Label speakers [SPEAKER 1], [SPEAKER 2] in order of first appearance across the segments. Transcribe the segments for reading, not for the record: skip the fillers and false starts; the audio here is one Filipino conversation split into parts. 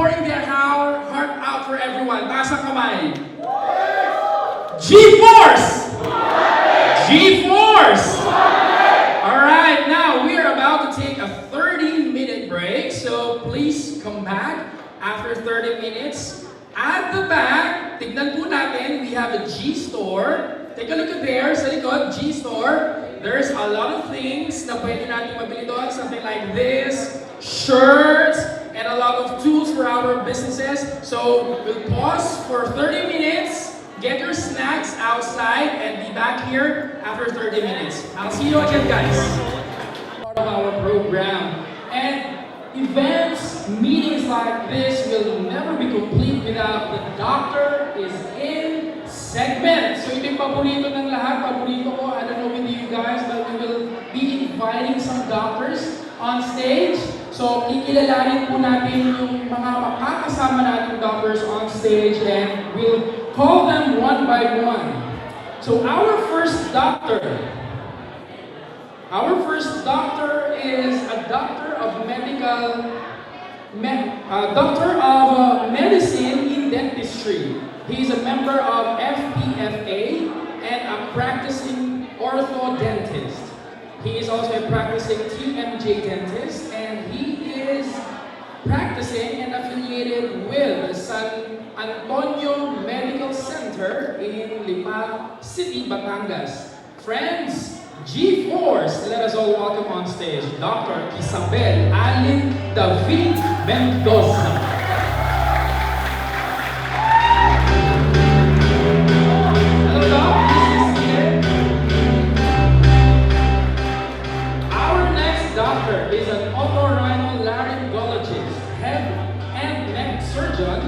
[SPEAKER 1] pouring their heart out for everyone. Taas ang kamay. G-Force! G-Force! Alright, now we are about to take a 30-minute break. So please come back after 30 minutes. At the back, tignan po natin, we have a G-Store. Take a look at there, sa likod, G-Store. There's a lot of things na pwede natin mabili doon. Something like this, shirts, and a lot of tools for our businesses. So we'll pause for 30 minutes, get your snacks outside, and be back here after 30 minutes. I'll see you again, guys. Part of our program. And events, meetings like this will never be complete without the doctor is in segment. So ito yung paborito ng lahat, paborito ko. I don't know with you guys, but we will be inviting some doctors on stage. So kikilalanin po natin yung mga makakasama natin doctors on stage and we'll call them one by one. So our first doctor is a doctor of medicine in dentistry. He is a member of FPSOHNS and a practicing orthodontist. He is also a practicing TMJ dentist, and he is practicing and affiliated with the San Antonio Medical Center in Lipa City, Batangas. Friends, G-Force, let us all welcome on stage Dr. Alyn Mendoza. Doctor is an Otorhinolaryngologist, head and neck surgeon,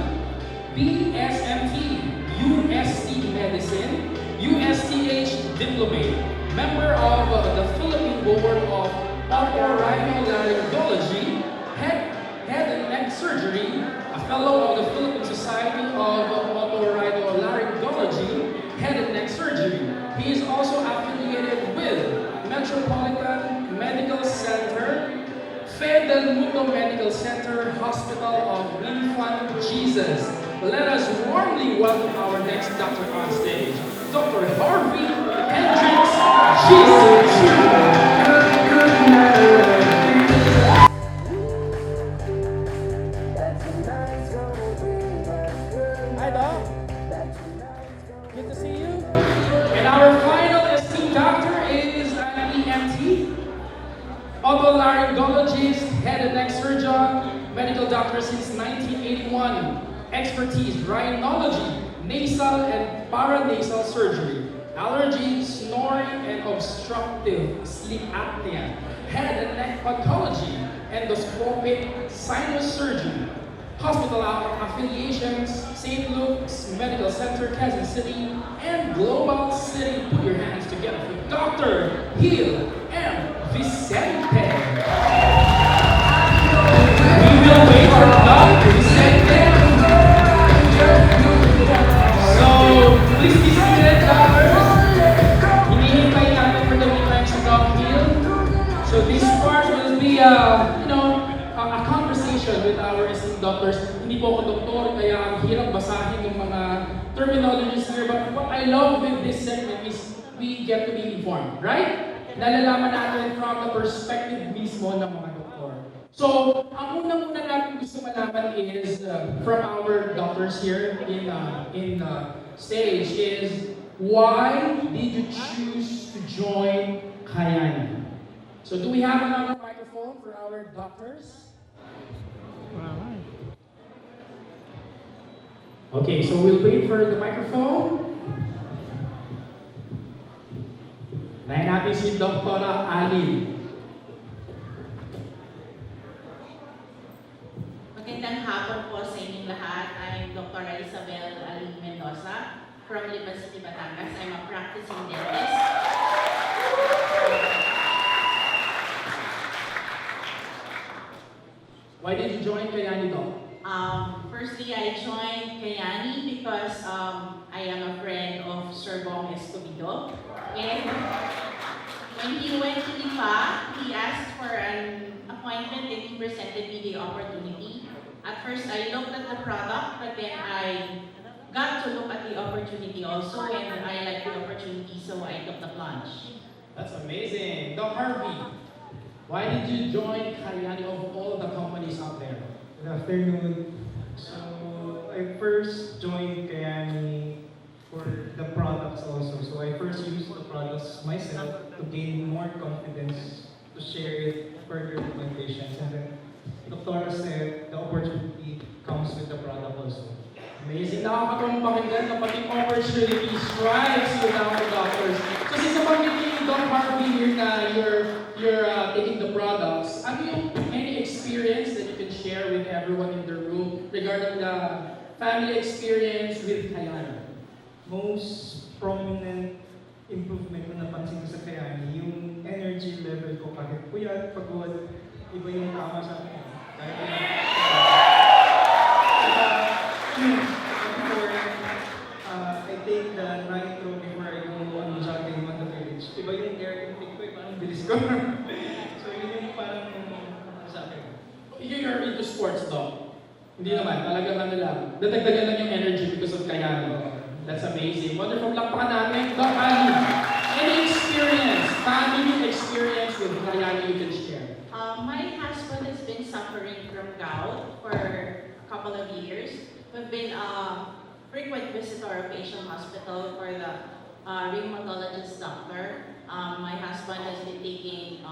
[SPEAKER 1] BSMT, UST Medicine, USTH Diplomate, member of the Philippine Board of Otorhinolaryngology, head and neck surgery, a fellow of the Philippine Society of Otorhinolaryngology, head and neck surgery. He is also affiliated with Metropolitan Medical Center, Fedel Mundo Medical Center, Hospital of Infant Jesus. Let us warmly welcome our next doctor on stage, Dr. Harvey Hendricks, Jesus. Hi, Doc. Good to see you. And our final esteemed doctor is an ENT, otolaryngologist, head and neck surgeon, medical doctor since 1981. Expertise, rhinology, nasal and paranasal surgery, allergy, snoring, and obstructive sleep apnea, head and neck pathology, endoscopic sinus surgery, hospital affiliations, St. Luke's Medical Center, Quezon City, and Global City. Put your hands together for Dr. Hill M. Vicente. We will wait for Dr. Vicente. So, please be seated, doctors. Hinihintay natin for the meantime si Doc Hill. So this part will be, a conversation with our esteemed doctors. Hindi po ako doktor, kaya ang hirap basahin yung mga terminologies here. But what I love with this segment is we get to be informed, right? Nalalaman natin from the perspective mismo ng mga doktor. So, ang unang-una natin gusto malaman is from our doctors here in stage is why did you choose to join Kayani? So, do we have another microphone for our doctors? Okay, so we'll wait for the microphone. Nahin natin si Dr. Alyn.
[SPEAKER 2] Magandang hapon po sa inyong lahat. I'm Dr. Alyn Mendoza from Lipa City, Batangas. I'm a practicing dentist.
[SPEAKER 1] Why did you join Kayani, Doc?
[SPEAKER 2] Firstly, I joined Kayani because I am a friend of Sir Bong Escobedo. And when he went to Lipa, he asked for an appointment and he presented me the opportunity. at first I looked at the product, but then I got to look at the opportunity also, and I liked the opportunity, so I took the plunge.
[SPEAKER 1] That's amazing. Doc Harvey, why did you join Kayani of all the companies out there?
[SPEAKER 3] Good afternoon. So, I first joined Kayani for the products also. So, I first used the products myself to gain more confidence to share it further with my patients. And then, Dr. said the opportunity comes with the product also.
[SPEAKER 1] Amazing. Nakakatawang pakinggan kapag yung opportunity strikes you down to doctors. So since nabanggit ni Doc Harvey here na you're taking the products, ano yung any experience that you can share with everyone in the room regarding the family experience with Kayani?
[SPEAKER 3] Most prominent improvement na napansin ko sa Kayani, yung energy level ko kahit puyat, pagod, iba yung tama sa akin. Before, I take the nitro before I go on jogging on the village. Iba yung air intake ko, parang bilis ko. So yun yung parang sa akin.
[SPEAKER 1] You're into sports, Doc? Hindi naman, talagang ano lang. Dadagdagan lang yung energy because of Kayani. That's amazing. Wonderful. Lakpakan namin. Doc Alyn, any experience, family experience with Kayani you can share?
[SPEAKER 2] My husband has been suffering from gout for a couple of years. We've been a frequent visitor of Asian Hospital for the rheumatologist doctor. My husband has been taking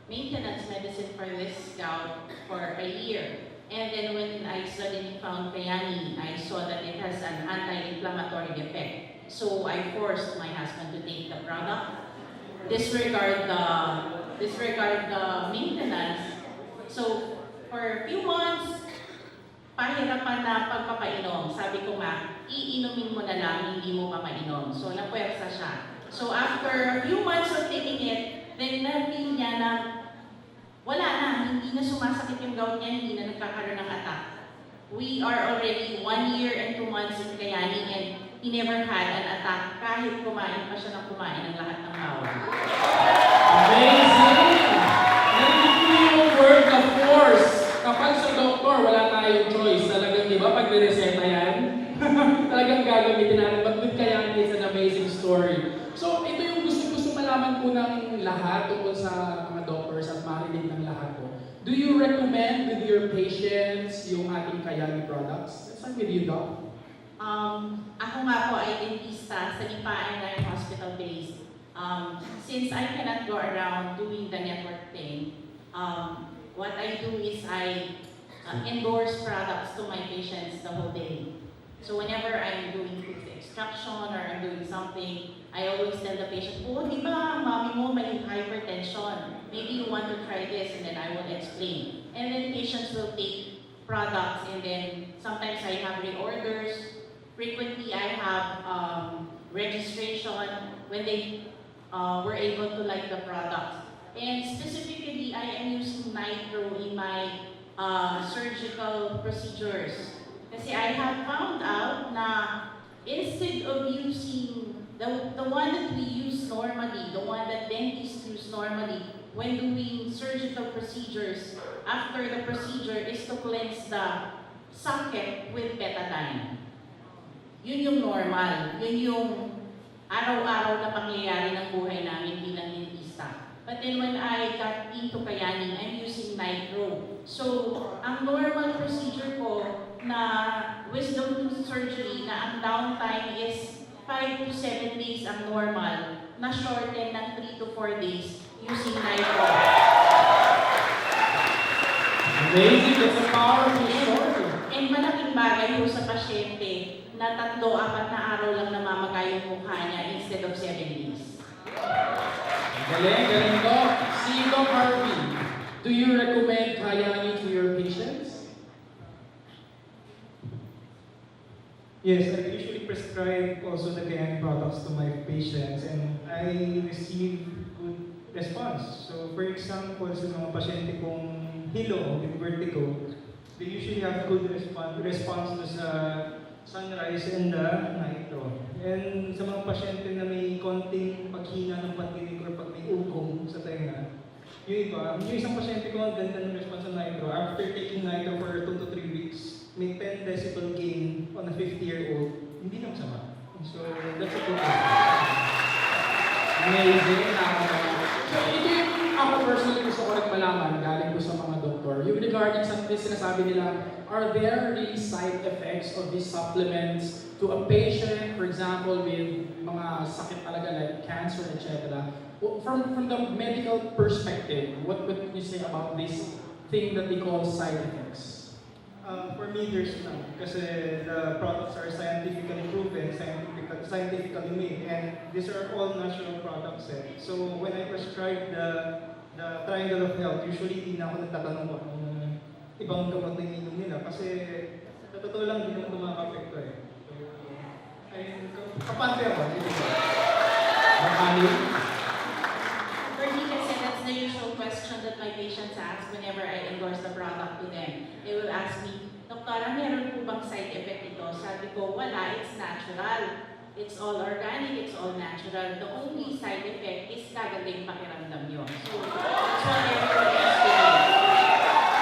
[SPEAKER 2] maintenance medicine for this gout for a year. And then when I suddenly found Kayani, I saw that it has an anti-inflammatory effect. So I forced my husband to take the product, disregard the maintenance. So for a few months, pahirapan na pagpapainom. Sabi ko nga, iinumin mo na lang, hindi mo papainom. So napuwersa siya. So after a few months of taking it, then na-feel niya na wala na, hindi na sumasakit yung gout niya, hindi na nagkakaroon ng attack. We are already 1 year and 2 months in Kayani and he never had an attack kahit kumain pa siya ng kumain ng lahat ng bawal.
[SPEAKER 1] Amazing! Narinig mo yung word of force. Kapag sa doktor, wala tayong choice. Talagang, di ba, pag nireseta yan, talagang gagamitin natin. But with Kayani, it's an amazing story. So, ito yung gusto malaman po ng lahat tungkol sa mga doctors at marinig ng lahat po. Do you recommend with your patients yung ating Kayani products? Let's start with you, Doc.
[SPEAKER 2] Ako nga po ay dentista sa Diplomate hospital based. Since I cannot go around doing the network thing, what I do is I endorse products to my patients the whole day. So whenever I'm doing tooth extraction or I'm doing something, I always tell the patient, oh, di ba, mami mo may hypertension. Maybe you want to try this, and then I will explain. And then patients will take products, and then sometimes I have reorders. Frequently, I have registration when they were able to like the products. And specifically, I am using nitro in my surgical procedures. Kasi I have found out na instead of using the one that we use normally, the one that dentists use normally when doing surgical procedures, after the procedure is to cleanse the socket with betadine. Yun yung normal. Yun yung araw-araw na pangyayari ng buhay namin bilang dentista. But then when I got into Kayani, I'm using nitro. So, ang normal procedure ko na wisdom tooth surgery na ang downtime is 5 to 7 days ang normal, na shorten ng 3 to 4 days using nitro.
[SPEAKER 1] Amazing! That's a powerful story.
[SPEAKER 2] And malaking bagay po sa pasyente na 3-4 na araw lang namamagay yung mukha niya instead of 7 days.
[SPEAKER 1] Galing ko. Si Doc Harvey, do you recommend Kayani to your patients?
[SPEAKER 3] Yes, I usually prescribe also the Kayani products to my patients and I receive good response. So for example, sa mga pasyente kong hilo with vertigo, they usually have good response to sa sunrise and the nitro. And sa mga pasyente na may konting paghina ng pandinig or pag may ugong sa tenga, Yung iba, yung isang pasyente ko, ang ganda ng response sa nitro. After taking nitro for 2 to 3 weeks, may 10 decibel gain on a 50-year-old. Hindi na masama. So, that's a good one.
[SPEAKER 1] Amazing. Nakakatawa. So, ito yung ako personally gusto ko rin malaman, galing ko sa mga doktor. Yung regarding sa sinasabi nila, are there really side effects of these supplements to a patient, for example, with mga sakit talaga like cancer, etc.? From the medical perspective, what would you say about this thing that they call side effects?
[SPEAKER 3] For me, there's none. Kasi the products are scientifically proven, scientifically made, and these are all natural products. So when I prescribe the triangle of health, usually hindi na ako nagtatanong kung anong ibang gamot na ininom nila. Kasi sa totoo lang, hindi naman ito makaka-apekto eh. So, kapante ako.
[SPEAKER 2] For me kasi that's the usual question that my patients ask whenever I endorse the product to them. They will ask me, Doktora, meron po bang side effect ito? Sabi ko, wala, it's natural. It's all organic, it's all natural. The only side effect is gaganda yung pakiramdam nyo. So, that's what everybody is doing.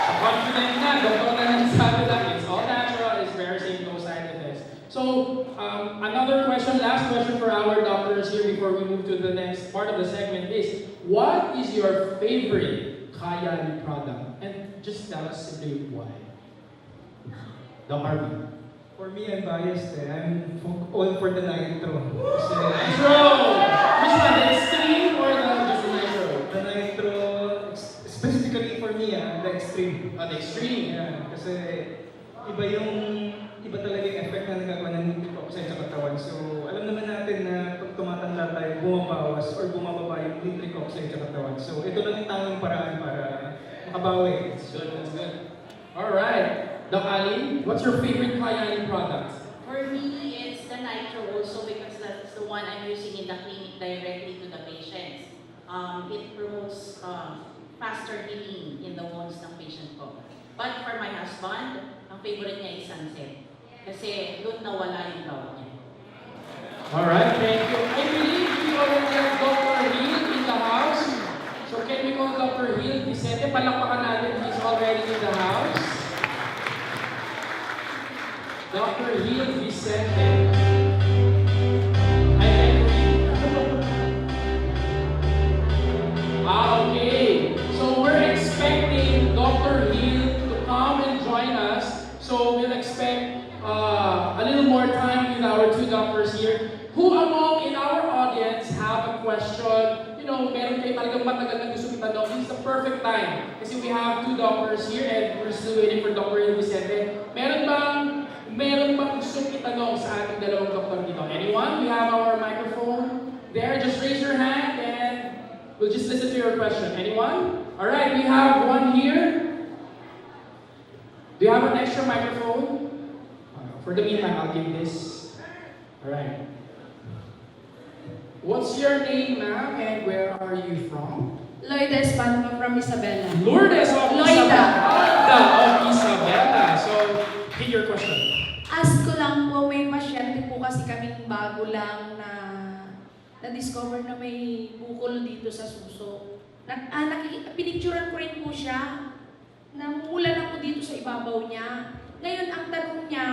[SPEAKER 1] So, confident na, doktor na nagsabi lang, it's all natural, it's very safe, no side effects. So, another question, last question for our doctors here before we move to the next part of the segment is, what is your favorite Kayali product? And just tell us simply why. The Harvey.
[SPEAKER 3] For me, I'm biased eh. I'm all for the nitro. Kasi,
[SPEAKER 1] Nitro! Which one, the extreme or just the nitro?
[SPEAKER 3] the nitro, specifically for me, the extreme.
[SPEAKER 1] The extreme.
[SPEAKER 3] Yeah, kasi iba talaga yung effect na nagagawa ng nitric oxide sa katawan. So, alam naman natin na pag tumatanda tayo, bumabawas or bumababa yung nitric oxide sa katawan. So, ito lang yung tanging paraan para makabawi.
[SPEAKER 1] That's good, that's good. Alright. Doc Alyn, what's your favorite Kayali product?
[SPEAKER 2] For me, it's the nitro also because that's the one I'm using in the clinic directly to the patients. It promotes faster healing in the wounds ng patient ko. But for my husband, ang favorite niya is sunset. Kasi doon nawala yung gout niya.
[SPEAKER 1] Alright, thank you. I believe we already have Dr. Hill in the house. So can we call Dr. Hill? Vicente, palakpakan natin. He's already in the house. Dr. Hill Vicente. Okay. So we're expecting Dr. Hill to come and join us. So we'll expect a little more time with our two doctors here. Who among in our audience have a question? You know, meron kayo talagang matagal na gusto itanong. This is the perfect time. Kasi we have two doctors here and we're still waiting for Dr. Hill Vicente. Meron bang gusto itanong sa ating dalawang doktor dito? Anyone? We have our microphone there. Just raise your hand and we'll just listen to your question. Anyone? Alright, we have one here. Do you have an extra microphone? For the meantime, I'll give this. Alright. What's your name, ma'am, and where are you from?
[SPEAKER 4] Lourdes Panma from Isabela.
[SPEAKER 1] Lourdes of
[SPEAKER 4] Loida.
[SPEAKER 1] Isabela. So, hit your question.
[SPEAKER 4] Ask ko lang po, may pasyente po kasi kaming bago lang na-discover na may bukol dito sa suso. Pinicturean ko rin po siya. Namumula na po dito sa ibabaw niya. Ngayon, ang tanong niya,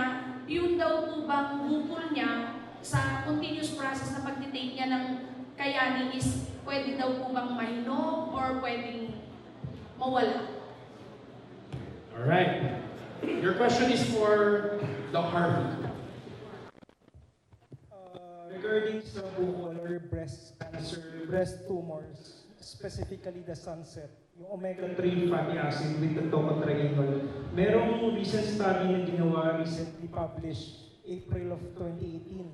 [SPEAKER 4] yun daw po bang bukol niya sa continuous process na pag-take niya ng Kayali is pwede daw po bang mahinog or pwedeng mawala?
[SPEAKER 1] Alright. Your question is for Doc Harvey.
[SPEAKER 3] Regarding sa bukol or breast cancer, breast tumors, specifically the sunset, yung omega-3 fatty acid with the tocotrienol, merong recent study na ginawa, recently published, April of 2018.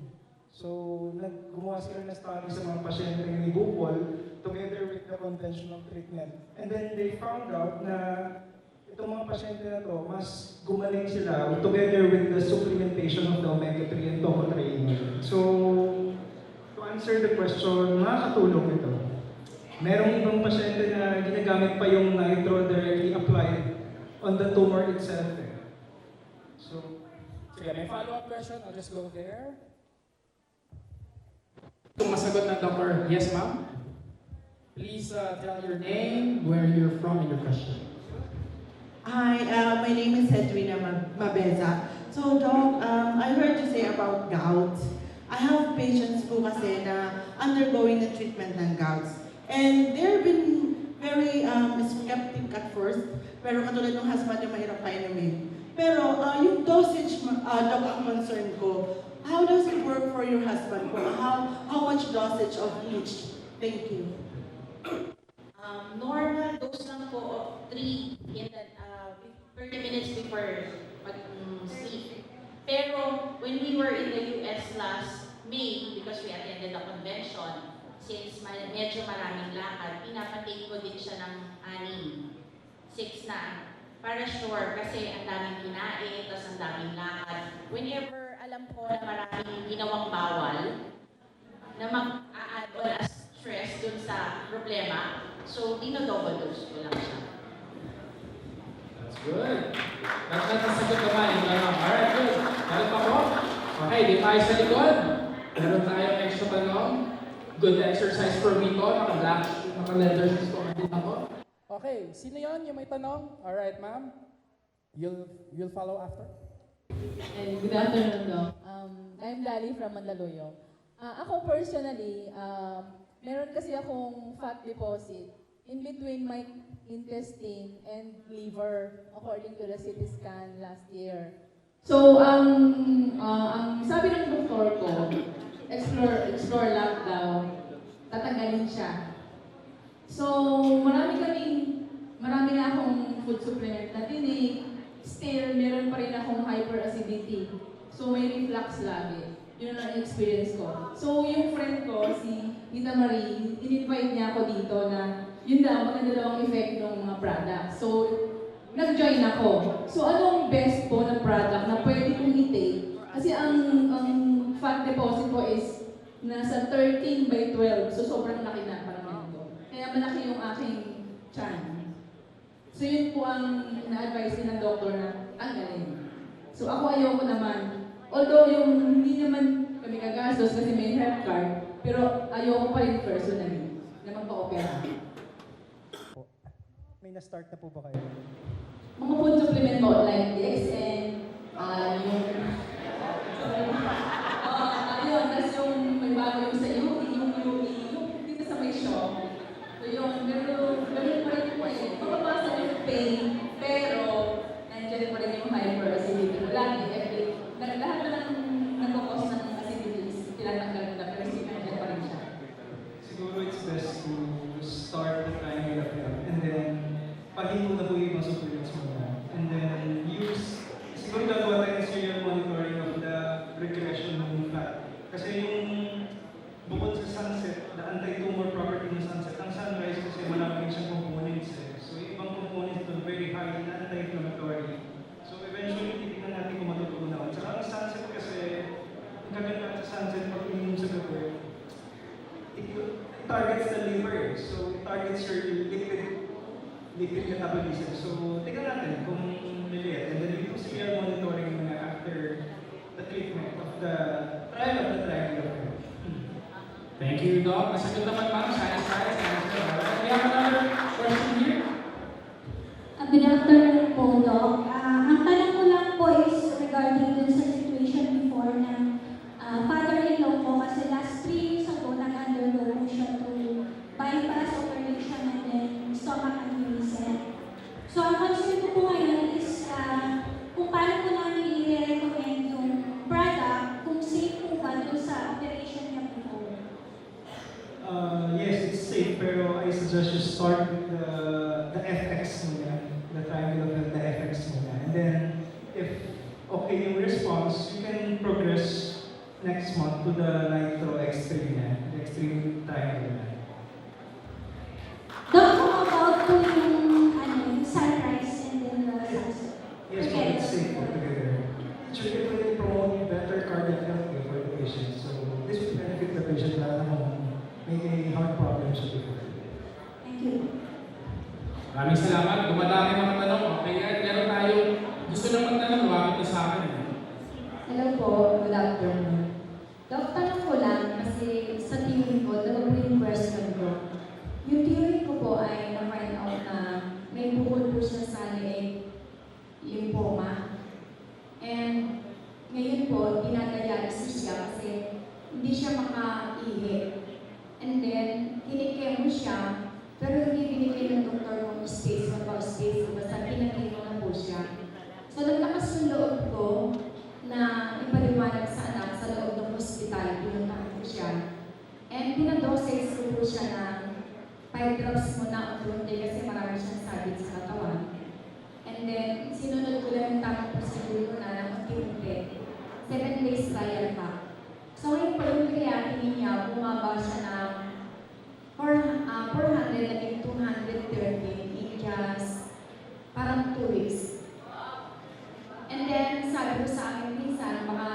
[SPEAKER 3] So, gumawa sila ng study sa mga pasyente na may bukol together with the conventional treatment. And then they found out na itong mga pasyente na to, mas gumaling sila together with the supplementation of the omega-3 and tocotrienol. So, to answer the question, makakatulong ito. Merong ibang pasyente na ginagamit pa yung nitro directly applied on the tumor itself. So,
[SPEAKER 1] Sige, may follow-up question. I'll just go there. Kung masagot na doctor, yes ma'am? Please tell your name, where you're from, and your question.
[SPEAKER 5] Hi, my name is Edwina Mabeza. So, Doc, I heard you say about gout. I have patients po kasi na undergoing the treatment ng gouts. And they've been very skeptic at first, pero katulad ng husband yung mahirap painumin. Pero yung dosage, Doc, ang concern ko, how does it work for your husband po? How much dosage of each? Thank you.
[SPEAKER 2] Normal dose lang po of 3 in the, 30 minutes before sleep. Pero when we were in the US last May, because we attended the convention, since medyo maraming lakad, pinapatake ko din siya ng 6 na. Para sure, kasi ang daming kinain, tapos ang daming lakad. Whenever alam ko na maraming ginawang bawal, na mag-a-add on as stress dun sa problema, so dino-double dose ko lang siya.
[SPEAKER 1] That's good. Nasasagot naman yung tanong. Alright, good. Meron pa po? Okay, di tayo sa likod. Meron tayong extra tanong. Good exercise for me po. Naka-leather shoes po din ako. Okay, sino yon yung may tanong? Alright, ma'am. You'll follow after?
[SPEAKER 6] Good afternoon, Doc. I'm Lali from Mandaluyong. Ako personally, meron kasi akong fat deposit in between my intestine and liver according to the CT scan last year. So, ang sabi ng doktor ko, explore lab daw, tatanggalin siya. So, marami na akong food supplement na tinik. Still, meron pa rin akong hyperacidity. So, may reflux lagi. Yun ang experience ko. So, yung friend ko, si Tita Marie, in-invite niya ako dito na yun daw, maganda daw ang effect ng mga product. So, nag-join ako. So, anong best po na product na pwede kong i-take? Kasi ang fat deposit ko is nasa 13/12. So, sobrang laki na parang ganito. Kaya malaki yung aking chan. So, yun po ang ina-advise ng doktor na tanggalin. So, ako ayoko naman. Although yung hindi naman kami gagastos kasi may health card, pero ayoko pa rin personally na magpa-opera.
[SPEAKER 3] May na-start na po ba kayo?
[SPEAKER 6] Mga food supplement po like DXN, tapos yung may bago yung sa UP, yung dito sa may shop. So yung ganun pa rin po eh. Mapapasa yung pain, pero nandiyan pa rin yung hyperacidity. Lahat na lang nagkakos ng acidities, tinatanggal na, pero nandiyan pa rin siya.
[SPEAKER 3] Siguro it's best to start the triangle of health and then pahinto na po yung mga supplements muna. And then siguro gagawa tayo ng serial monitoring of the regression ng fat. Kasi yung bukod sa sunset, the anti-tumor property ng sunset, ang sunrise kasi maraming siyang components eh. So yung ibang components doon very high na anti-inflammatory. So eventually, titignan natin kung matutunaw. Saka ang sunset kasi, ang kaganda sa sunset pag inom sa gabi, it targets the liver. So it targets your lipid metabolism. So tignan natin kung niliit. And then we do serial monitoring after the treatment of the trial of the triangle.
[SPEAKER 1] Thank you, Doc. Nasagot naman, ma'am. Satisfied. Alright, we have another question here.
[SPEAKER 7] Good afternoon po, Doc. Ang tanong ko lang po is regarding dun sa situation before ng father-in-law ko kasi last 3 years ago nag-undergo siya to bypass operation and then stomach aneurysm. So ang concern ko po ngayon is kung paano ko namin i-recommend yung product, kung safe po ba dun sa operation niya before.
[SPEAKER 3] Yes, it's safe, pero I suggest you start with the FX muna, the triangle of the FX muna. And then, if okay yung response, you can progress next month to the nitro extreme na, the extreme triangle na.
[SPEAKER 7] Doc, how about po yung sunrise and then the sunset?
[SPEAKER 3] Yes, but it's safe altogether. It should definitely promote better cardiac health for the patient. So, this will benefit the patient lalo kung may heart problems siya before.
[SPEAKER 7] Thank you.
[SPEAKER 1] Maraming salamat. Dumadami mga tanong. Okay, meron tayo. Gusto nang magtanong, lumapit na sa akin.
[SPEAKER 8] Hello po, good afternoon. Doc, tanong ko lang kasi sa theory ko, dalawa po yung question ko. Yung
[SPEAKER 7] bukod po siya sa leeg, lymphoma. And ngayon po, dinadialysis siya kasi hindi siya makaihi. And then, kinikemo siya, pero hindi binigay ng doktor ng space, space, basta pinakemo na po siya. So, naglakas yung loob ko na ipaliwanag sa anak sa loob ng hospital, pinuntahan ko siya. And pinadoses ko po siya ng 5 drops muna unti kasi marami siyang sabit sa katawan. And then, sinunod ko lang yung tamang prosedur na ng unti-unti. 7 days trial pa. So, ngayon po yung creatinine niya, bumaba siya ng 400 naging 213 in just parang 2 weeks. And then, sabi ko sa akin minsan, baka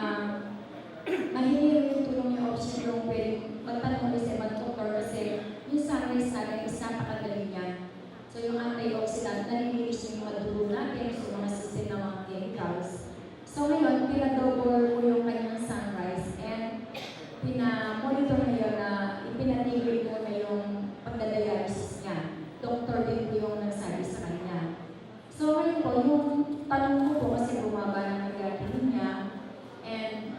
[SPEAKER 7] mahihingi yung tulong yung option yung pwedeng magtanong ko sa ibang doktor kasi yung sunrise natin is napakagaling niya. So, yung antioxidant, nalilinis yung mga dugo natin, so mga system ng mga chemicals. So, ngayon, pinadouble ko yung kanyang sunrise and pinamonitor ngayon na ipinatigil ko na yung pagdadialysis niya. Doktor din po yung nagsabi sa kanya. So, ngayon po, yung tanong ko po kasi bumaba ng creatinine niya and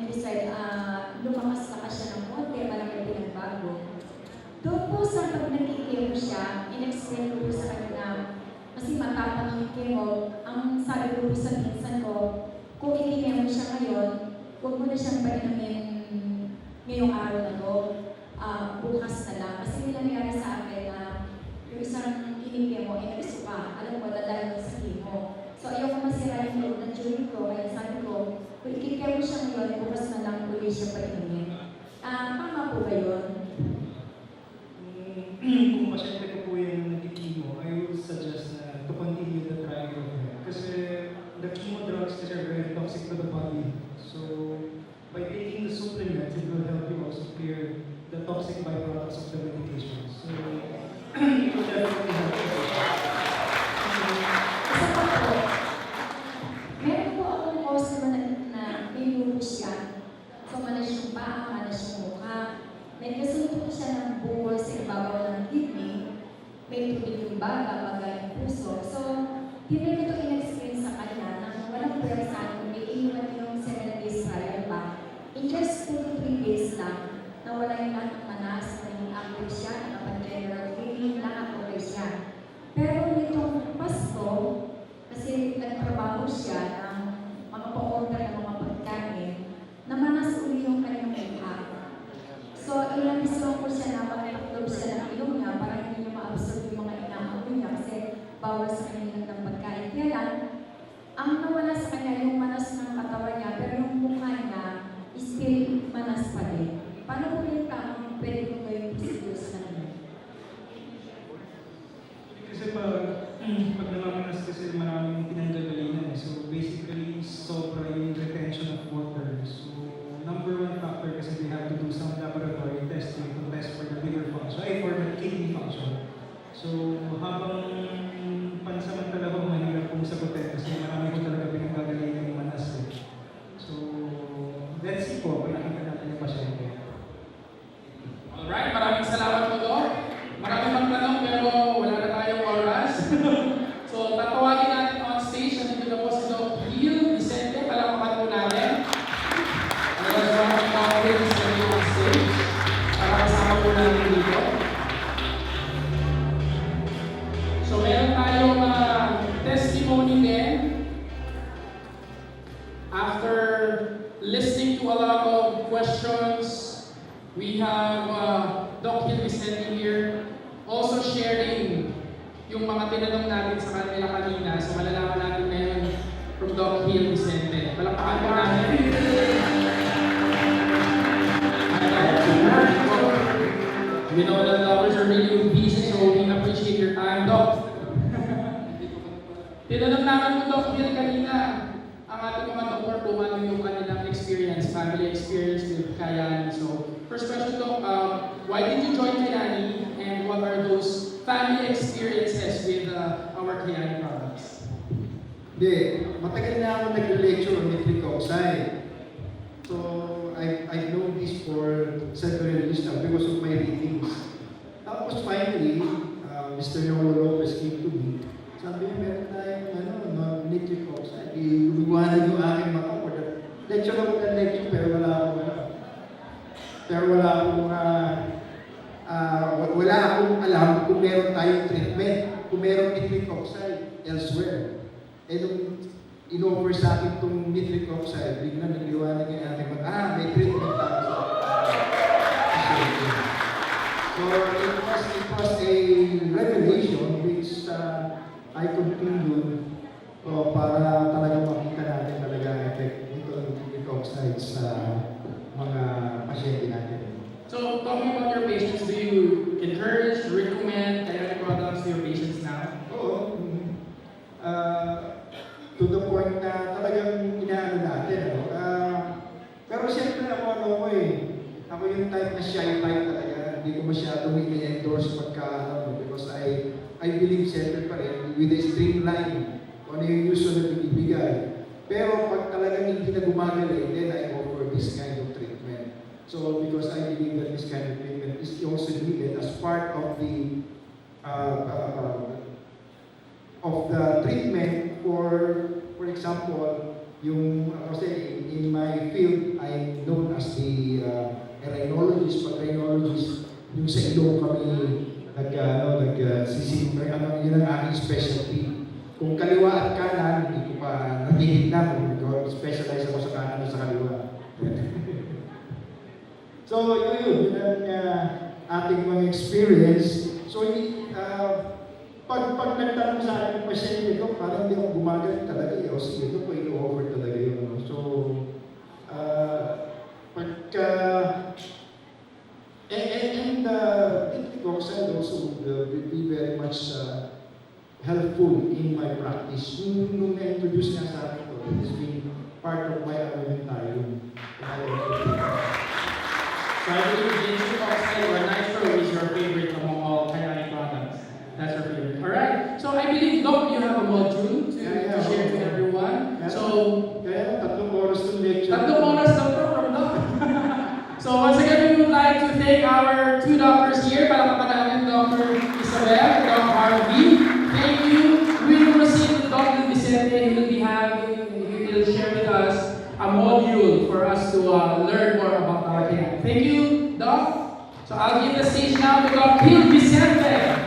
[SPEAKER 7] decide, lumakas-lakas siya ng konti, malaki pinagbago. Doon po sa pag nag-i-chemo siya, in-explain ko po sa kanya na kasi matapang yung chemo, ang sabi ko po sa pinsan ko, kung i-chemo siya ngayon, huwag mo na siyang painumin ngayong araw na to, bukas na lang. Kasi may nangyari sa akin na yung isang kinikemo ay nagsuka. Alam mo, dahil sa chemo. So, ayaw ko masira yung loob ng turing ko, kaya sabi ko, kung ikikemo siya ngayon, bukas na lang ulit siya painumin. Tama po ba yun?
[SPEAKER 3] Kung pasyente ko po yung nag-chemo, I would suggest na to continue the trial of it. Kasi the chemo drugs are very toxic to the body. So, by taking the supplements, it will help you also clear the toxic byproducts of the medication. So, it will definitely help you.
[SPEAKER 7] Isa pa po, meron po akong customer na may lupus yan. So, malas yung paa, malas yung mukha. May kasunod siya ng bukol sa ibabaw ng kidney. May tubig yung baga, baga yung puso. So, hindi ko ito in-explain sa kanya na walang pwersa kung may iwan yung 7 days trial pa. In just 2 to 3 days lang, nawala yung lahat ng manas, naging active siya, nakapag-general healing, lahat okay siya. Pero nitong Pasko, kasi nagtrabaho siya ng mga pa-order ng mga pagkain, namanas uli yung kanyang mukha. So, ilang isang ko siya na makapaglob siya ng ilong niya para hindi niya ma-absorb yung mga inaamoy niya kasi bawal sa kanya ng pagkain. Kaya lang, ang nawala sa kanya yung manas ng katawan niya, pero yung mukha niya, still manas pa din. Paano po yung tamang pwede ko gawin procedures na naman?
[SPEAKER 3] Kasi pag namamanas kasi maraming pinanggagalingan. So basically, sobra yung retention of water. So number 1 factor kasi we have to do some laboratory testing to test for the liver function, for the kidney function. So habang pansamantala ko, mahirap pong sagutin kasi marami ko talaga pinanggagalingan yung manas. So let's see po, kung nakita natin yung pasyente.
[SPEAKER 1] Alright, maraming salamat po, Doc. Maraming pang tanong pero wala na tayong oras. So, tatawagin natin on stage. Nandito na po si Doc Vicente. Palakpakan po natin. Otherwise, maraming tawagin sa on stage. Para kasama po natin dito. So, meron tayong testimony din. After listening to a lot of questions, we have Doc Vicente here also sharing yung mga tinanong natin sa kanila kanina. So malalaman natin ngayon from Doc Vicente. Palakpakan po natin. We know that lovers are really busy, so we appreciate your time, Doc. Tinanong namin po Doc kanina, ang ating mga doktor kung ano yung kanilang experience, family experience with Kayani. So, first question, Doc, why did you join Kayani and what are those family experiences with our Kayani products?
[SPEAKER 9] Hindi, matagal na ako nag-lecture on nitric oxide. So, I've known this for several years now because of my readings. Tapos finally, Mr. Yolo Lopez came to me Nag-aaliw yung aking mata ko. Lecture ako ng lecture, pero wala akong wala akong alam kung meron tayong treatment, kung meron nitric oxide elsewhere. Eh, nung in-offer sa akin itong nitric oxide, bigla nagliwanag yung ating mata, may treatment tayo sa So it was a revelation which I continued para talaga makita natin talaga effect nito ng nitric oxide sa mga pasyente natin.
[SPEAKER 1] So, talking about your patients, do you encourage, recommend diuretic products to your patients now?
[SPEAKER 9] Oo. To the point na talagang inaano natin. Pero siyempre ako ako yung type na shy type talaga. Hindi ko masyadong i-endorse because I believe siyempre pa rin with a streamline kung ano yung usual na binibigay. Pero pag talagang hindi na gumagaling, then I offer this kind of treatment. So because I believe that this kind of treatment is also needed as part of the treatment for example, yung kasi in my field, I'm known as the rhinologist. Pag rhinologist, yung sa ilong kami nagsisimbre, yun ang aking specialty. Kung kaliwa at kanan, hindi ko pa natitignan kung specialize ako sa kanan o sa kaliwa. So, yun ang ating mga experience. So, pag nagtanong sa akin ng pasyente ko, parang hindi ako gumagaling talaga. O sige, ito po i-offer talaga yun. So, nitric oxide also would be very much helpful in my practice. Nung na-introduce niya sa akin ito, it has been part of my armamentarium.
[SPEAKER 1] So I believe nitric oxide or nitro is your favorite among all diuretic products. That's your favorite. Alright? So I believe, Doc, you have a module to share to everyone.
[SPEAKER 9] Kaya 3 oras ng lecture.
[SPEAKER 1] 3 oras na po from Doc. So once again, we would like to thank our 2 doctors here. Palakpakan natin Dr. Isabel, Dr. Harvey. Thank you. We will proceed with Dr. Vicente. He will share with us a module for us to learn more about our care. Thank you, Doc. So I'll give the stage now to Dr. Vicente.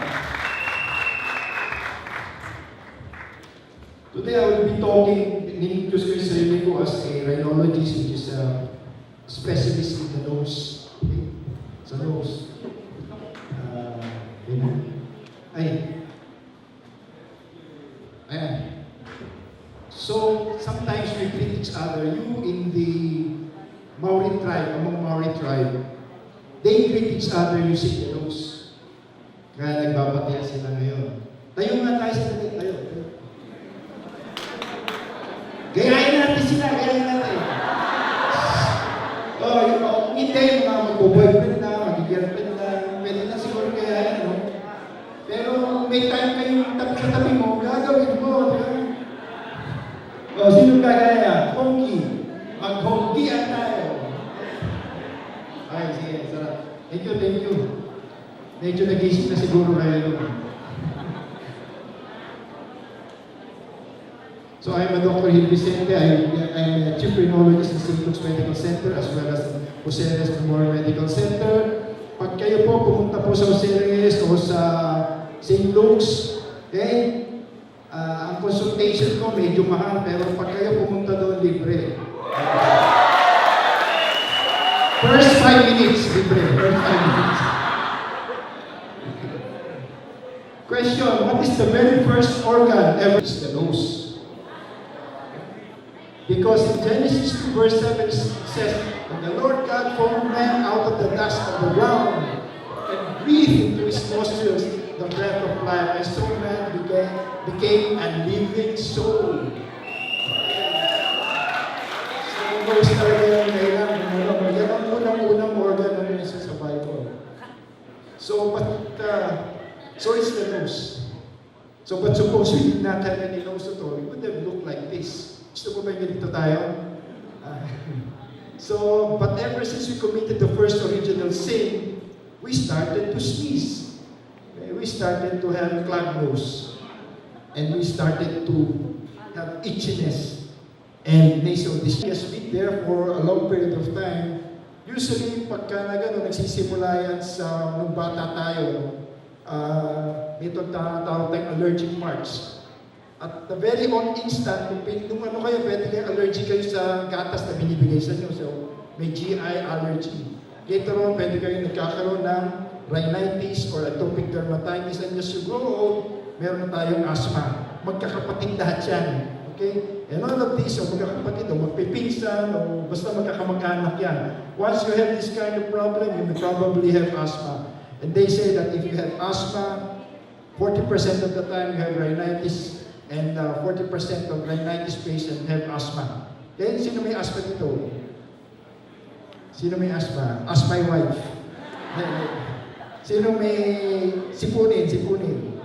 [SPEAKER 9] Today I will be talking, in-introduce ko yung sarili ko as a rhinologist, which is a specialist in the nose. Sa nose. Ayan. So, sometimes we treat each other. You in the Maori tribe, among Maori tribe, they treat each other using the nose. Kaya nagbabatian sila ngayon. Tayo nga tayo sa tayo. Gayahin natin sila, gayahin natin. Hindi yung mga mag-boyfriend na, mag-girlfriend na, pwede na siguro gayahin, no? Pero may time kayong tabi mo, gagawin mo, di ba? Sino gagaya? Honky. Mag-honky-an tayo. Ay, sige, sarap. Thank you. Medyo nag-isip na siguro kayo. So I'm a Dr. Vicente. I'm a Chief Rhinologist in St. Luke's Medical Center as well as OHNS Memorial Medical Center. Pag kayo po pumunta po sa OHNS o sa St. Luke's, okay? Ang consultation ko medyo mahal, pero pag kayo pumunta doon, libre. First 5 minutes, libre. First 5 minutes. Question, what is the very first organ ever? It's the nose. Because in Genesis 2 verse 7 says, "And the Lord God formed man out of the dust of the ground and breathed into his nostrils the breath of life, and so man became a living soul." So, nose talaga yung kailangan. Yan ang unang organ na nasa sa Bible. So, so it's the nose. So, but suppose we did not have any nose at all, it would have looked like this. Gusto ko ba yung ganito tayo? But ever since we committed the first original sin, we started to sneeze. Okay? We started to have clogged nose. And we started to have itchiness. and nasal discharge. Has been there for a long period of time. Usually, pagka na gano'n, nagsisimula yan sa nung bata tayo, ito tawag tayong allergic marks. At the very on instant, nung ano kayo, pwede kayo allergic kayo sa gatas na binibigay sa inyo. So, may GI allergy. Later on, pwede kayo nagkakaroon ng rhinitis or atopic dermatitis. And as you grow old, meron na tayong asthma. Magkakapatid lahat yan. Okay? And all of these, o magkakapatid, o magpipinsan, o basta magkakamag-anak yan. Once you have this kind of problem, you may probably have asthma. And they say that if you have asthma, 40% of the time you have rhinitis, and 40% of rhinitis patients have asthma. Okay? Sino may asthma dito? Sino may asthma? Ask my wife. Sino may sipunin? Sipunin.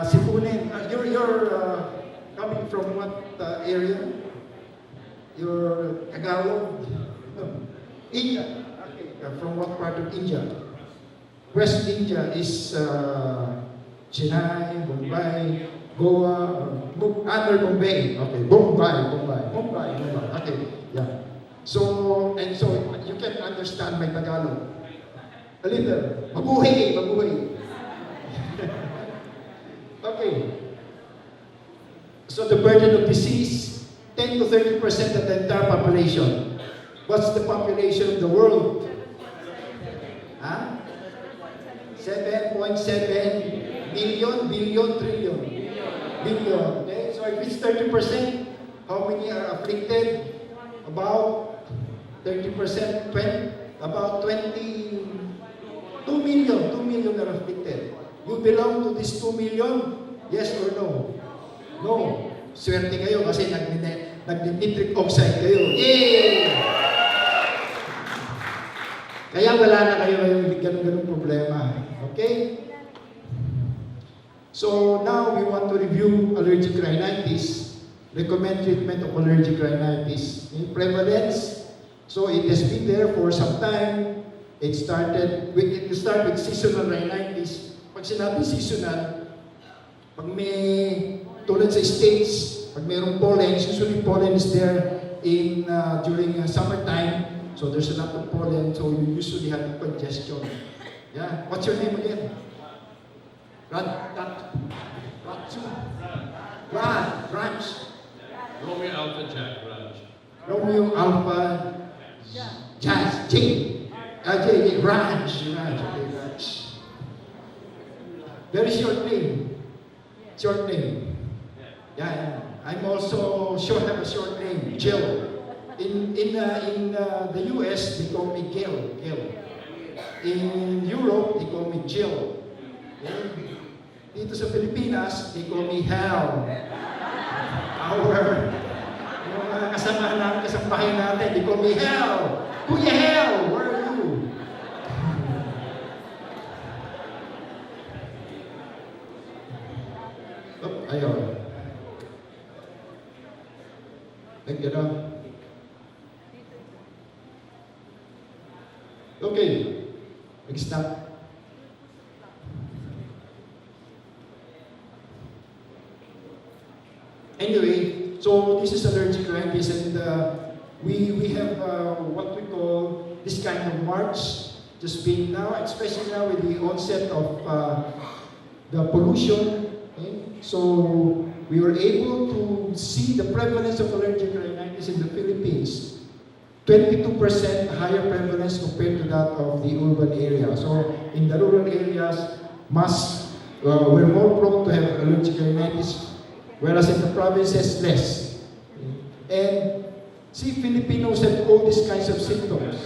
[SPEAKER 9] Sipunin. You're coming from what area? You're Tagalog? No. India. Okay. From what part of India? West India is Chennai, Mumbai, Goa, under Bombay. Okay, Bombay. Okay, yeah. So you can understand my Tagalog. A little. Mabuhay. Okay. So the burden of disease, 10 to 30% of the entire population. What's the population of the world? Huh? 7.7 billion, trillion. Okay? So if it's 30%, how many are afflicted? About 30%, about 22 million are afflicted. You belong to this 2 million? Yes or no? No. Swerte kayo kasi nag-nitric oxide kayo. Yay! Kaya wala na kayo yung ganun problema. Okay? So now we want to review allergic rhinitis, recommend treatment of allergic rhinitis. In prevalence, so it has been there for some time. It start with seasonal rhinitis. Pag sinabi seasonal, pag may tulad sa States, pag mayroong pollen, usually pollen is there in during summertime. So there's a lot of pollen, so you usually have congestion. Yeah. What's your name again? Ranch.
[SPEAKER 10] Romeo Alpha Jack Raj.
[SPEAKER 9] Romeo Alpha Jazz J. Ranch. Okay, Ranch. Very short name. Yeah. I'm also have a short name, Jill. In the US, they call me Gil. In Europe, they call me Jill. Okay? Dito sa Pilipinas, they call me Hal. Yung mga kasama natin, kasambahay natin, they call me Hal. Kuya Hal, where are you? Ayun. Nag-gano'n. Okay. Nag-stop. Anyway, so this is allergic rhinitis, and we have what we call this kind of marks just being now, especially now with the onset of the pollution. Okay? So we were able to see the prevalence of allergic rhinitis in the Philippines. 22% higher prevalence compared to that of the urban area. So in the rural areas, we're more prone to have allergic rhinitis, whereas in the provinces, less. And see, Filipinos have all these kinds of symptoms.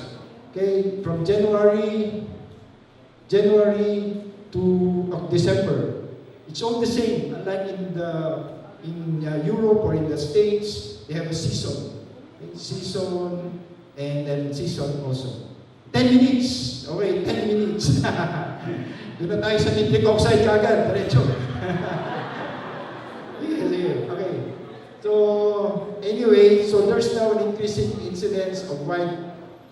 [SPEAKER 9] Okay, from January to December, it's all the same. Unlike in Europe or in the States, they have a season. Season and then season also. 10 minutes. Okay, 10 minutes. Doon na tayo sa nitric oxide kagad. Diretso. Sige. Okay. So, anyway, so there's now an increasing incidence of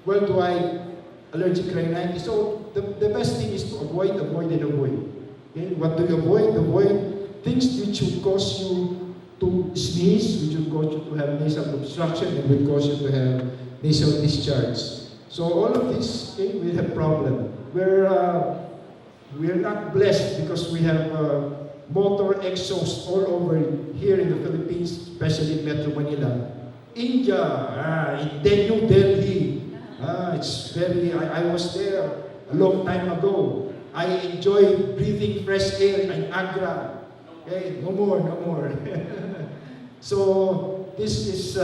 [SPEAKER 9] worldwide allergic rhinitis. So, the best thing is to avoid. Okay? What do you avoid? Avoid things which will cause you to sneeze, which would cause you to have nasal obstruction and would cause you to have nasal discharge. So all of this, okay, we have problem. We're not blessed because we have motor exhaust all over here in the Philippines, especially in Metro Manila. India, in New Delhi, it's very, I was there a long time ago. I enjoy breathing fresh air in Agra. Okay, no more. So this is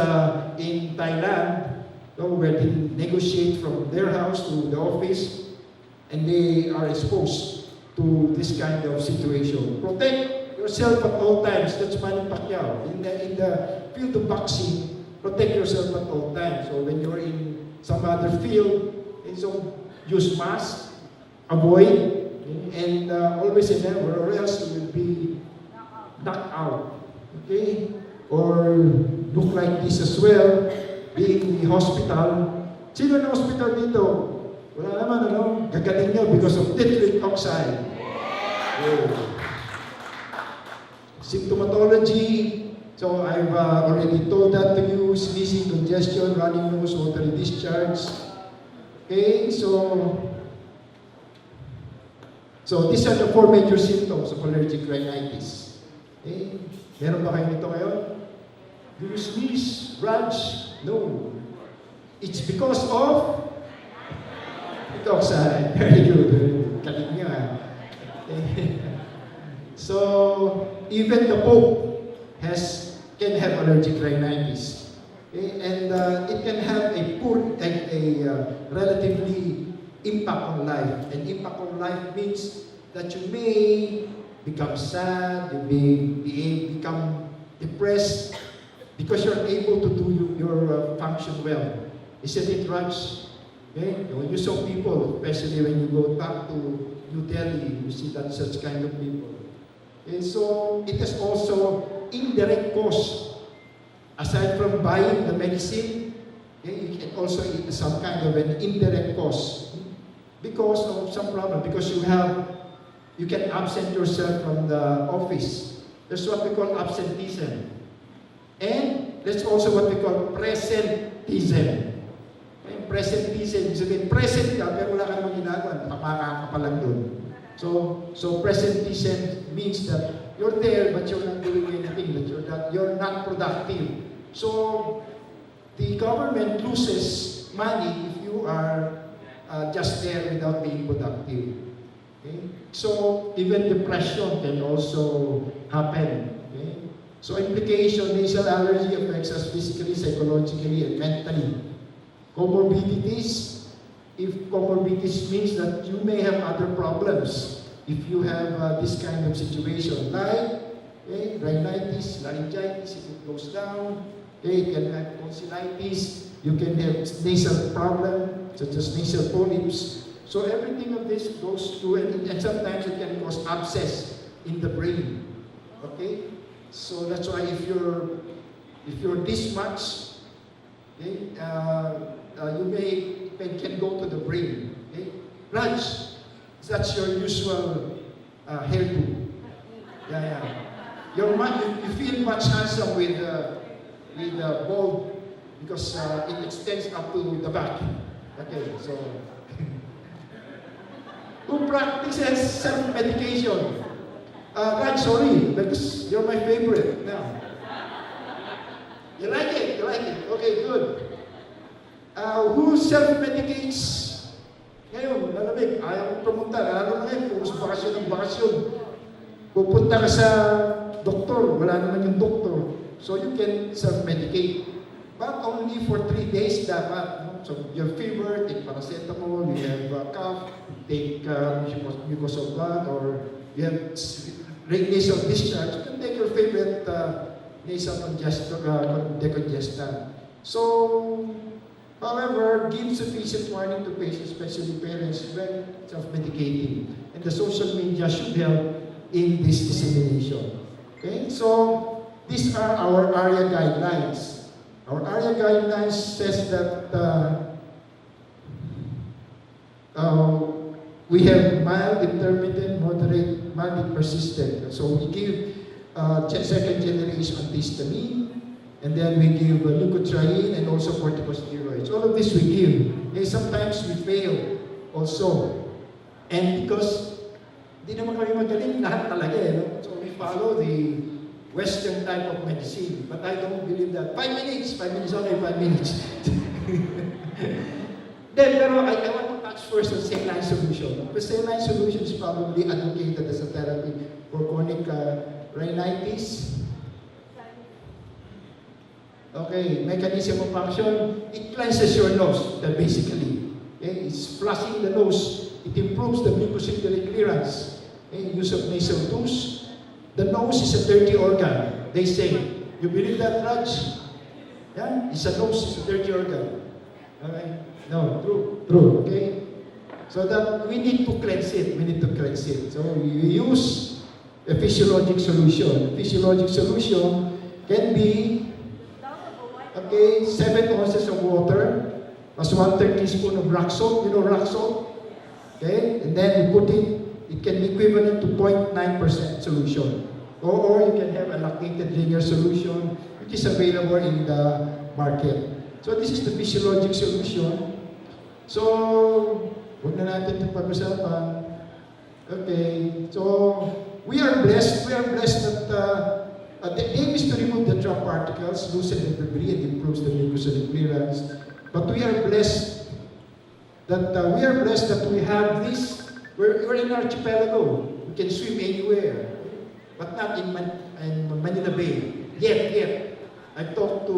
[SPEAKER 9] in Thailand, where they negotiate from their house to the office, and they are exposed to this kind of situation. Protect yourself at all times. That's Manny Pacquiao. In the field of boxing, protect yourself at all times. So when you're in some other field, so use mask, avoid, and always remember, or else you will be knocked out. Okay? Or look like this as well, being in the hospital. Sino na hospital dito? Wala naman, ano? Gagaling nyo because of nitric oxide. Symptomatology. So I've already told that to you. Sneezing, congestion, running nose, watery discharge. Okay, so these are the 4 major symptoms of allergic rhinitis. Okay, meron ba kayo nito ngayon? Do you sneeze, Raj? No. It's because of oxide. Very good. Kaling niya. So even the Pope can have allergic rhinitis. Okay? And it can have a relatively impact on life. And impact on life means that you may become sad, you may become depressed, because you're able to do your function well. Isn't it, Raj? Okay? When you saw people, especially when you go back to New Delhi, you see that such kind of people. Okay? So it is also indirect cause. Aside from buying the medicine, okay, you can also eat some kind of an indirect cause because of some problem. Because you can absent yourself from the office. That's what we call absenteeism. And that's also what we call presenteeism. Okay? Presenteeism, sabihin, present ka, pero wala ka namang ginagawa, nakapaka ka lang doon. So presenteeism means that you're there, but you're not doing anything, that you're not productive. So the government loses money if you are just there without being productive. Okay? So even depression can also happen. Okay? So implication, nasal allergy affects us physically, psychologically, and mentally. Comorbidities, if comorbidities means that you may have other problems if you have this kind of situation, like rhinitis, laryngitis, if it goes down, you can have tonsillitis, you can have nasal problem, such as nasal polyps. So everything of this goes through, and sometimes it can cause abscess in the brain. Okay? So that's why if you're this much, okay, you can go to the brain. Okay? Raj, that's your usual hairdo. Yeah. You feel much handsome with bald because it extends up to the back. Okay, so who practices self-medication? Raj, sorry, because you're my favorite now. You like it? Okay, good. Who self-medicates? Ngayon, malamig, ayaw kong pumunta. Lalo na ngayon, kung bakasyon ng bakasyon. Pupunta ka sa doktor, wala naman yung doktor. So you can self-medicate. But only for 3 days dapat. No? So your fever, take paracetamol, you have cough, take mucosal, or you have nasal discharge, you can take your favorite nasal decongestant. So, however, give sufficient warning to patients, especially parents, when self-medicating. And the social media should help in this dissemination. Okay, so these are our area guidelines. Our area guidelines says that we have mild, intermittent, moderate, mild, and persistent. So we give second generation antihistamine, and then we give leukotriene and also corticosteroids. All of this we give. And sometimes we fail also. And because di naman kami magaling lahat talaga no? So we follow the Western type of medicine. But I don't believe that. 5 minutes, okay, 5 minutes. Then, pero I want to touch first on saline solution. The saline solution is probably advocated as a therapy for chronic rhinitis. Okay, mechanism of action, it cleanses your nose, basically. Okay? It's flushing the nose. It improves the mucociliary clearance. Okay? Use of nasal tubes. The nose is a dirty organ, they say. You believe that, Raj? Yeah? It's a nose, it's a dirty organ. Okay? No, true, okay? So that we need to cleanse it, So you use a physiologic solution. Physiologic solution can be, okay, 7 ounces of water, plus 1/3 teaspoon of rock salt. You know rock salt? Okay? And then you put it can be equivalent to 0.9% solution. Or you can have a lactated linear solution, which is available in the market. So this is the physiologic solution. So, huwag na natin ito pag-usapan. Okay, so we are blessed that the aim is to remove the drop particles, loosen the debris, and improves the mucosal clearance. But we are blessed that we have this. We're in archipelago. We can swim anywhere, but not in Manila Bay. Yet. I've talked to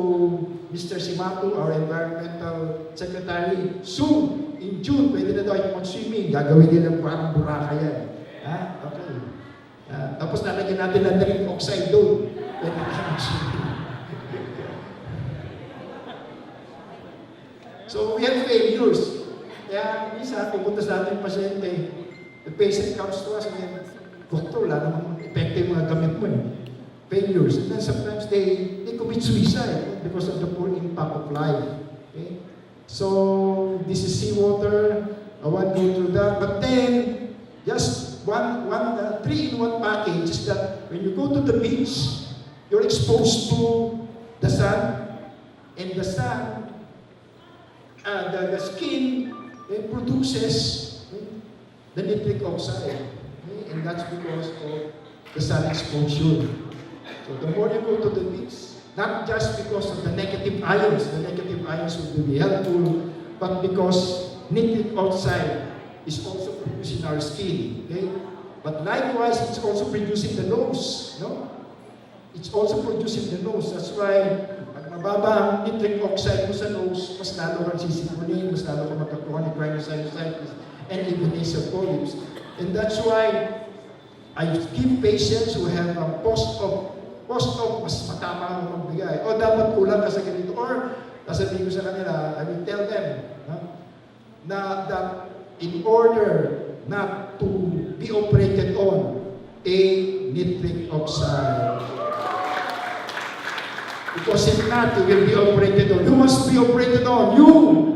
[SPEAKER 9] Mr. Simato, our environmental secretary. Soon, in June, pwede na daw yung mag-swimming. Gagawin din ng parang buraka yan. Ha? Okay. Tapos nalagyan natin ng nitric oxide doon. Pwede na mag-swimming. So, we have failures. Kaya, minsan, pupunta sa ating pasyente, the patient comes to us and Doctor, wala namang epekto yung mga gamit mo failures. And then sometimes they commit suicide because of the poor impact of life. Okay? So, this is seawater. I won't go through that. But then, just one 3-in-1 package is that when you go to the beach, you're exposed to the sun. And the sun, the skin produces the nitric oxide. Okay? And that's because of the sun exposure. So the more you go to the beach, not just because of the negative ions will be helpful, but because nitric oxide is also produced in our skin. Okay? But likewise, it's also produced in the nose. No? It's also produced in the nose. That's why, pag mababa ang nitric oxide mo sa nose, mas lalo kang sisipunin, mas lalo kang magka-chronic rhinosinusitis, and even nasal polyps. And that's why I give patients who have a post-op, mas matama ang magbigay. O dapat kulang ka sa ganito. Or, sasabihin ko sa kanila, I will tell them that in order not to be operated on, a nitric oxide. Because if not, you will be operated on. You must be operated on. You!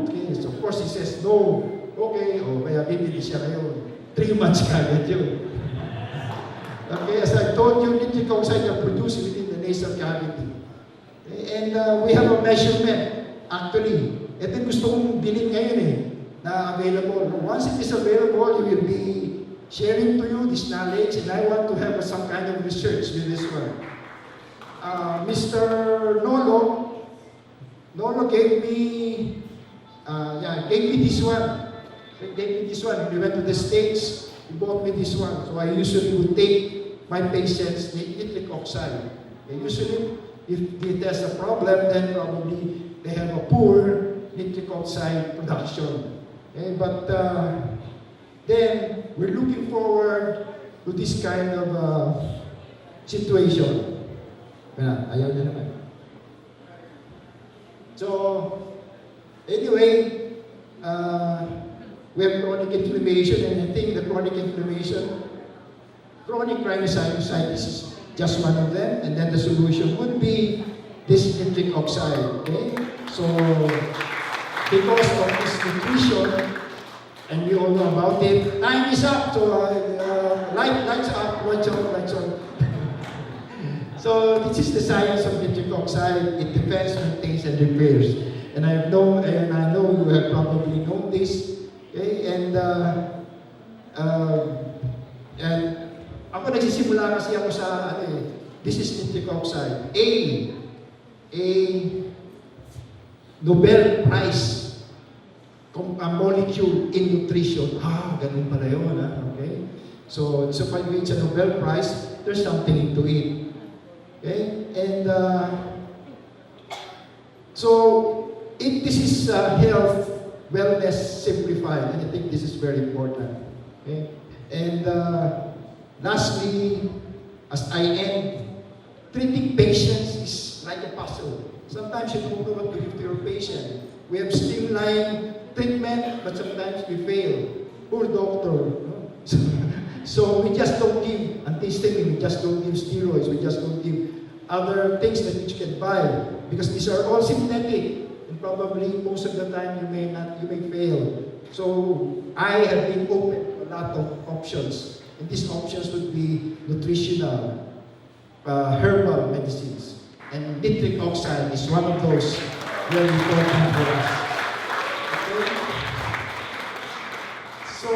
[SPEAKER 9] Okay, so of course he says, no. Okay, kaya bibili siya ngayon. 3 months kagad yun. Okay, as I told you, nitric oxide are produced within the nasal cavity. Okay, and we have a measurement, actually. Ito yung gusto kong bilhin ngayon na available. Once it is available, we will be sharing to you this knowledge, and I want to have some kind of research with this one. Mr. Nolo gave me this one. He gave me this one. We went to the States, he bought me this one. So I usually would take my patients nitric oxide. And usually, if there's a problem, then probably they have a poor nitric oxide production. Okay? But then, we're looking forward to this kind of situation. Ayaw na naman. So, anyway, we have chronic inflammation, and I think the chronic inflammation, chronic rhinosinusitis is just one of them, and then the solution would be this nitric oxide. Okay? So, because of this nutrition, and we all know about it, time is up. So, lights up, lights on. So this is the science of nitric oxide. It defends, maintains, and repairs. And I know you have probably known this. Okay, and ako nagsisimula kasi ako sa this is nitric oxide. A Nobel Prize a molecule in nutrition. Ganun pala yun, okay? So pag it's a Nobel Prize, there's something into it. Okay? And this is health, wellness simplified, and I think this is very important. Okay? And lastly, as I end, treating patients is like a puzzle. Sometimes you don't know what to give to your patient. We have streamlined treatment, but sometimes we fail. Poor doctor. No? So we just don't give antihistamine, we just don't give steroids, we just don't give other things that you can buy, because these are all synthetic, and probably most of the time you may fail. So I have been open to a lot of options, and these options would be nutritional, herbal medicines, and nitric oxide is one of those very important for us. Okay? So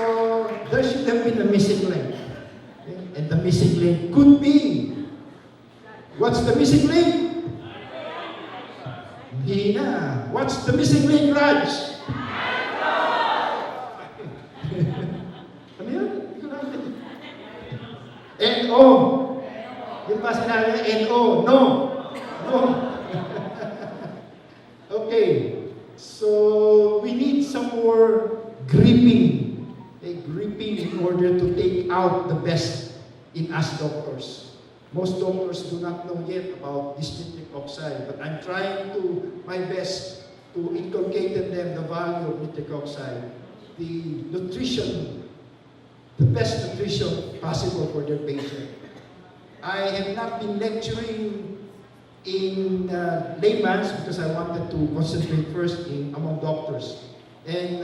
[SPEAKER 9] there should have been a missing link, okay? And the missing link could be, what's the missing link? Hina. What's the missing link, Raj? Ano yun? N-O. Yung pa sinabi niya, N-O. No. Okay. So, we need some more gripping. Gripping in order to take out the best in us doctors. Most doctors do not know yet about this nitric oxide, but I'm trying my best to inculcate in them the value of nitric oxide, the nutrition, the best nutrition possible for their patient. I have not been lecturing in layman's because I wanted to concentrate first among doctors. And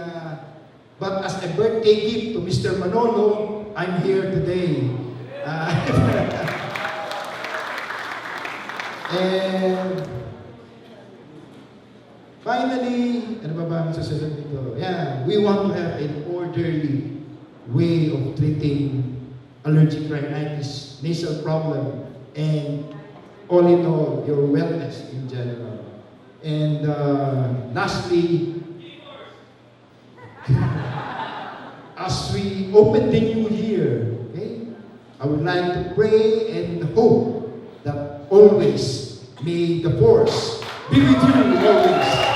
[SPEAKER 9] but as a birthday gift to Mr. Manolo, I'm here today. And finally, ano ba ba ang sasabihin dito? Yeah, we want to have an orderly way of treating allergic rhinitis, nasal problem, and all in all, your wellness in general. And lastly, as we open the new year, okay, I would like to pray and hope that always may the force be with you always.